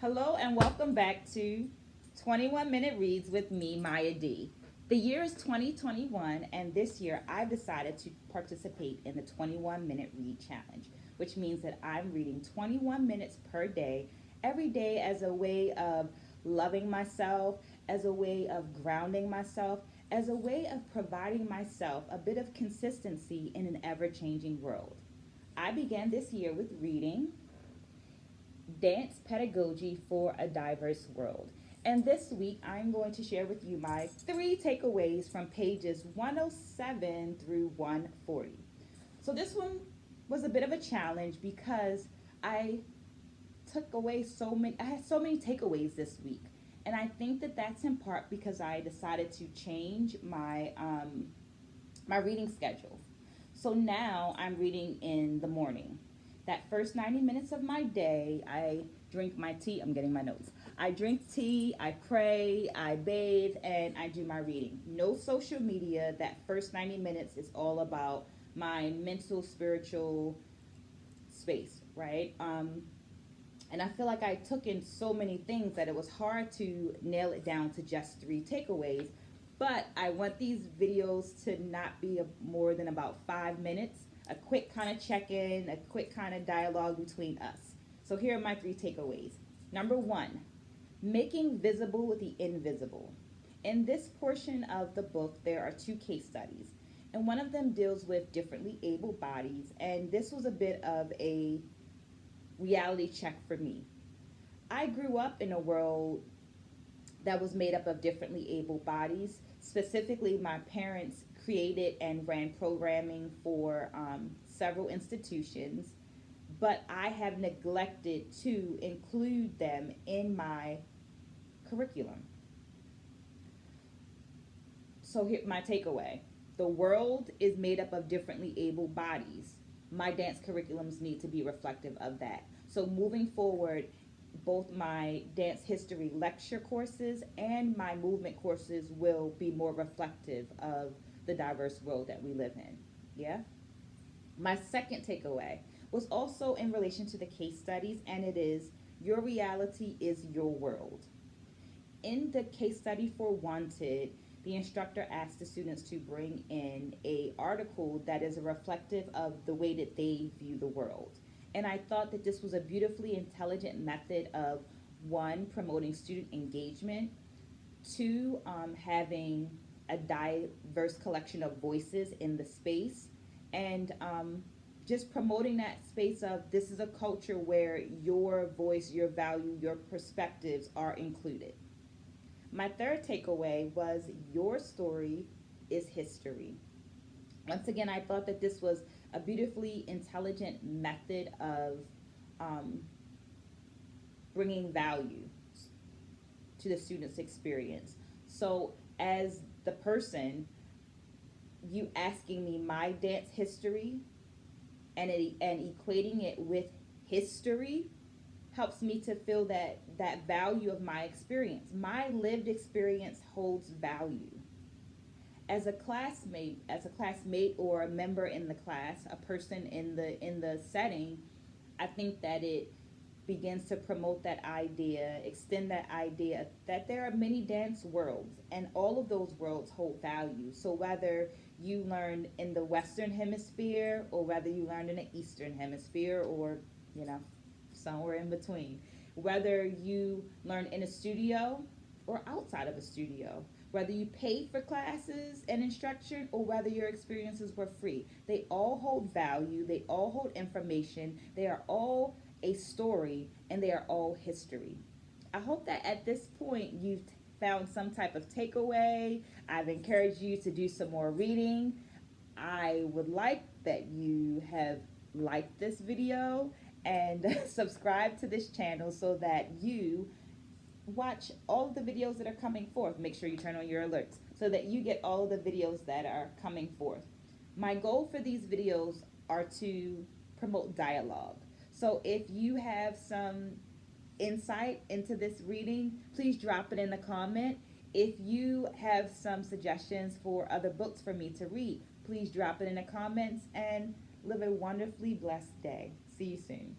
Hello and welcome back to 21 Minute Reads with me, Maya D. The year is 2021, and this year I've decided to participate in the 21 Minute Read Challenge, which means that I'm reading 21 minutes per day, every day, as a way of loving myself, as a way of grounding myself, as a way of providing myself a bit of consistency in an ever changing world. I began this year with reading Dance Pedagogy for a Diverse World. And this week, I'm going to share with you my three takeaways from pages 107 through 140. So, this one was a bit of a challenge because I I had so many takeaways this week. And I think that that's in part because I decided to change my reading schedule. So now I'm reading in the morning. That first 90 minutes of my day, I drink my tea. I'm getting my notes. I drink tea, I pray, I bathe, and I do my reading. No social media. That first 90 minutes is all about my mental, spiritual space, right? And I feel like I took in so many things that it was hard to nail it down to just three takeaways. But I want these videos to not be more than about 5 minutes, a quick kind of check in, a quick kind of dialogue between us. So here are my three takeaways. Number one, making visible the invisible. In this portion of the book, there are two case studies, and one of them deals with differently able bodies, and this was a bit of a reality check for me. I grew up in a world that was made up of differently able bodies. Specifically, my parents created and ran programming for several institutions, but I have neglected to include them in my curriculum. So here, my takeaway: the world is made up of differently able bodies. My dance curriculums need to be reflective of that. So moving forward, both my dance history lecture courses and my movement courses will be more reflective of the diverse world that we live in. Yeah? My second takeaway was also in relation to the case studies, and it is your reality is your world. In the case study for Wanted, the instructor asked the students to bring in a article that is reflective of the way that they view the world. And I thought that this was a beautifully intelligent method of, one, promoting student engagement, two, having a diverse collection of voices in the space, and just promoting that space of this is a culture where your voice, your value, your perspectives are included. My third takeaway was your story is history. Once again, I thought that this was a beautifully intelligent method of um, bringing value to the student's experience. So, as the person, you asking me my dance history and equating it with history helps me to feel that value of my experience. My lived experience holds value. As a classmate or a member in the class, a person in the setting, I think that it begins to promote that idea, extend that idea that there are many dance worlds and all of those worlds hold value. So whether you learned in the Western Hemisphere or whether you learned in the Eastern Hemisphere or, you know, somewhere in between, whether you learn in a studio or outside of a studio, whether you paid for classes and instruction or whether your experiences were free, they all hold value, they all hold information, they are all a story, and they are all history. I hope that at this point you've found some type of takeaway. I've encouraged you to do some more reading. I would like that you have liked this video and subscribe to this channel so that you watch all of the videos that are coming forth. Make sure you turn on your alerts so that you get all of the videos that are coming forth. My goal for these videos are to promote dialogue. So if you have some insight into this reading, please drop it in the comment. If you have some suggestions for other books for me to read, please drop it in the comments and live a wonderfully blessed day. See you soon.